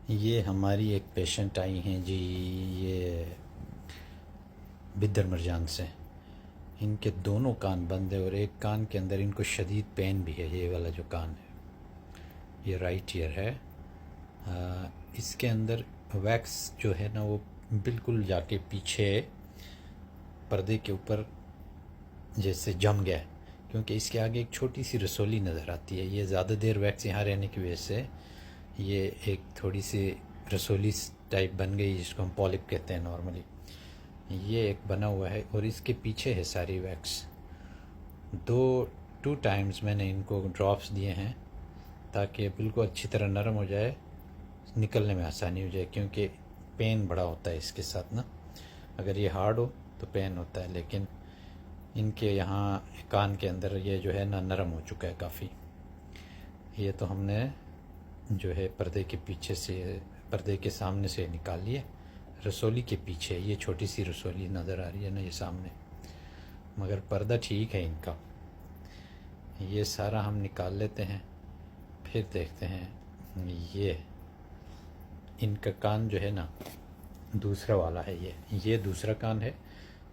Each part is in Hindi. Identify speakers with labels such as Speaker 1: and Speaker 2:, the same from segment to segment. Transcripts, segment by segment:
Speaker 1: ये हमारी एक पेशेंट आई हैं जी। ये बिद्दर मरजान से। इनके दोनों कान बंद है और एक कान के अंदर इनको शदीद पेन भी है। ये वाला जो कान है, ये राइट ईयर है। इसके अंदर वैक्स जो है ना, वो बिल्कुल जाके पीछे पर्दे के ऊपर जैसे जम गया है, क्योंकि इसके आगे एक छोटी सी रसोली नज़र आती है। ये ज़्यादा देर वैक्स यहाँ रहने की वजह से ये एक थोड़ी सी रसोली टाइप बन गई, जिसको हम पॉलिप कहते हैं नॉर्मली। ये एक बना हुआ है और इसके पीछे है सारी वैक्स। टू टाइम्स मैंने इनको ड्रॉप्स दिए हैं ताकि बिल्कुल अच्छी तरह नरम हो जाए, निकलने में आसानी हो जाए, क्योंकि पेन बड़ा होता है इसके साथ ना। अगर ये हार्ड हो तो पेन होता है, लेकिन इनके यहाँ कान के अंदर ये जो है ना नरम हो चुका है काफ़ी। ये तो हमने जो है पर्दे के पीछे से, पर्दे के सामने से निकाल लिए। रसोली के पीछे ये छोटी सी रसोली नज़र आ रही है ना, ये सामने, मगर पर्दा ठीक है इनका। ये सारा हम निकाल लेते हैं, फिर देखते हैं। ये इनका कान जो है ना दूसरा वाला है। ये दूसरा कान है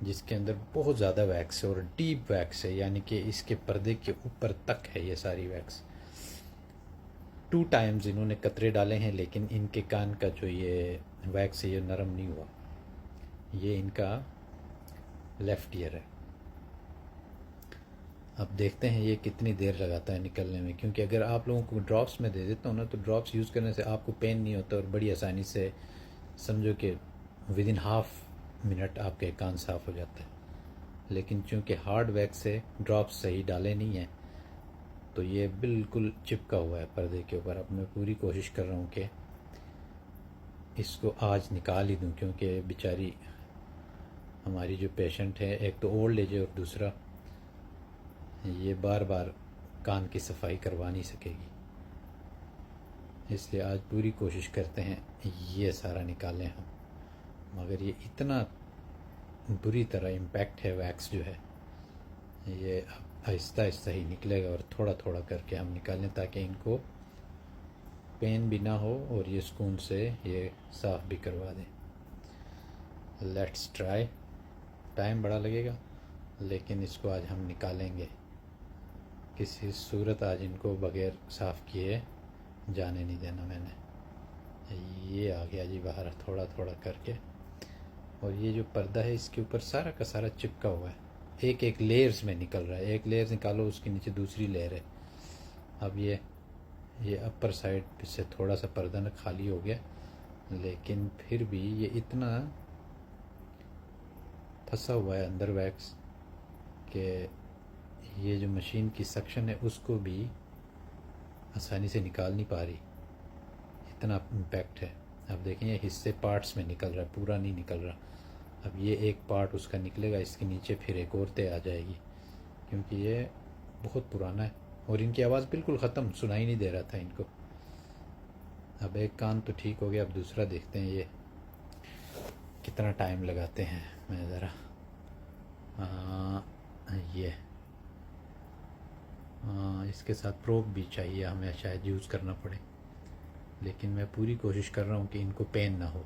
Speaker 1: जिसके अंदर बहुत ज़्यादा वैक्स है और डीप वैक्स है, यानी कि इसके पर्दे के ऊपर तक है ये सारी वैक्स। टू टाइम्स इन्होंने कतरे डाले हैं, लेकिन इनके कान का जो ये वैक्स है ये नरम नहीं हुआ। ये इनका लेफ़्ट ईयर है। अब देखते हैं ये कितनी देर लगाता है निकलने में, क्योंकि अगर आप लोगों को ड्रॉप्स में दे देता हूँ ना, तो ड्रॉप्स यूज़ करने से आपको पेन नहीं होता और बड़ी आसानी से, समझो कि विद इन हाफ मिनट आपके कान साफ़ हो जाता है। लेकिन चूँकि हार्ड वैक्स से ड्रॉप्स सही डाले नहीं हैं, तो ये बिल्कुल चिपका हुआ है पर्दे के ऊपर। अब मैं पूरी कोशिश कर रहा हूँ कि इसको आज निकाल ही दूँ, क्योंकि बेचारी हमारी जो पेशेंट है, एक तो ओल्ड एज है और दूसरा ये बार बार कान की सफाई करवा नहीं सकेगी। इसलिए आज पूरी कोशिश करते हैं ये सारा निकालें हम। मगर ये इतना बुरी तरह इम्पैक्ट है वैक्स जो है, ये अब आहिस्ता आहिस्ता ही निकलेगा और थोड़ा थोड़ा करके हम निकालें, ताकि इनको पेन भी ना हो और ये सुकून से ये साफ़ भी करवा दें। Let's try. टाइम बड़ा लगेगा, लेकिन इसको आज हम निकालेंगे। किसी सूरत आज इनको बग़ैर साफ़ किए जाने नहीं देना मैंने। ये आ गया जी बाहर थोड़ा थोड़ा करके। और ये जो पर्दा है इसके ऊपर सारा का सारा चिपका हुआ है, एक एक लेयर्स में निकल रहा है। एक लेयर निकालो, उसके नीचे दूसरी लेयर है। अब ये अपर साइड से थोड़ा सा पर्दा न खाली हो गया, लेकिन फिर भी ये इतना फंसा हुआ है अंदर वैक्स कि ये जो मशीन की सक्शन है उसको भी आसानी से निकाल नहीं पा रही, इतना इम्पैक्ट है। अब देखें ये हिस्से पार्ट्स में निकल रहा है, पूरा नहीं निकल रहा। अब ये एक पार्ट उसका निकलेगा, इसके नीचे फिर एक और तय आ जाएगी, क्योंकि ये बहुत पुराना है और इनकी आवाज़ बिल्कुल ख़त्म, सुनाई नहीं दे रहा था इनको। अब एक कान तो ठीक हो गया, अब दूसरा देखते हैं ये कितना टाइम लगाते हैं। मैं ज़रा ये इसके साथ प्रोब भी चाहिए हमें, शायद यूज़ करना पड़े, लेकिन मैं पूरी कोशिश कर रहा हूँ कि इनको पेन ना हो,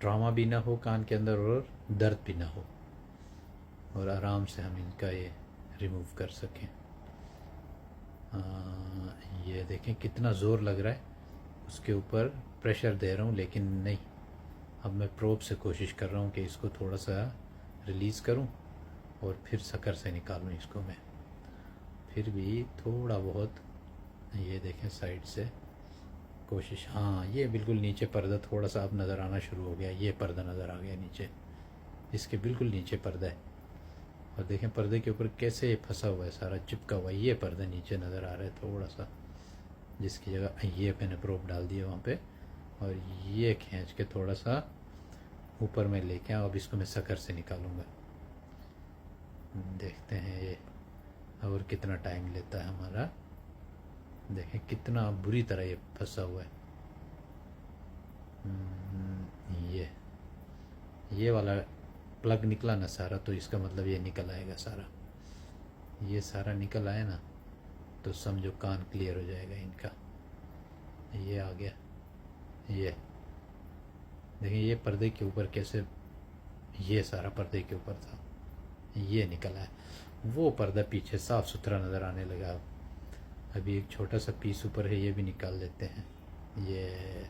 Speaker 1: ट्रॉमा भी ना हो कान के अंदर और दर्द भी ना हो, और आराम से हम इनका ये रिमूव कर सकें। ये देखें कितना ज़ोर लग रहा है, उसके ऊपर प्रेशर दे रहा हूँ लेकिन नहीं। अब मैं प्रोब से कोशिश कर रहा हूँ कि इसको थोड़ा सा रिलीज़ करूँ और फिर शक्कर से निकालूँ इसको मैं। फिर भी थोड़ा बहुत, ये देखें साइड से कोशिश। हाँ, ये बिल्कुल नीचे पर्दा थोड़ा सा अब नज़र आना शुरू हो गया। ये पर्दा नज़र आ गया नीचे, इसके बिल्कुल नीचे पर्दा है। और देखें पर्दे के ऊपर कैसे ये फंसा हुआ है, सारा चिपका हुआ है। ये पर्दा नीचे नज़र आ रहा है थोड़ा सा, जिसकी जगह ये मैंने प्रोब डाल दिया वहाँ पे, और ये खींच के थोड़ा सा ऊपर में लेके आऊँ। अब इसको मैं शक्कर से निकालूँगा। देखते हैं ये और कितना टाइम लेता है हमारा। देखें कितना बुरी तरह ये फंसा हुआ है। ये वाला प्लग निकला ना सारा, तो इसका मतलब ये निकल आएगा सारा। ये सारा निकल आया ना, तो समझो कान क्लियर हो जाएगा इनका। ये आ गया। ये देखिए, ये पर्दे के ऊपर कैसे, ये सारा पर्दे के ऊपर था, ये निकला है। वो पर्दा पीछे साफ सुथरा नज़र आने लगा। अभी एक छोटा सा पीस ऊपर है, ये भी निकाल लेते हैं। ये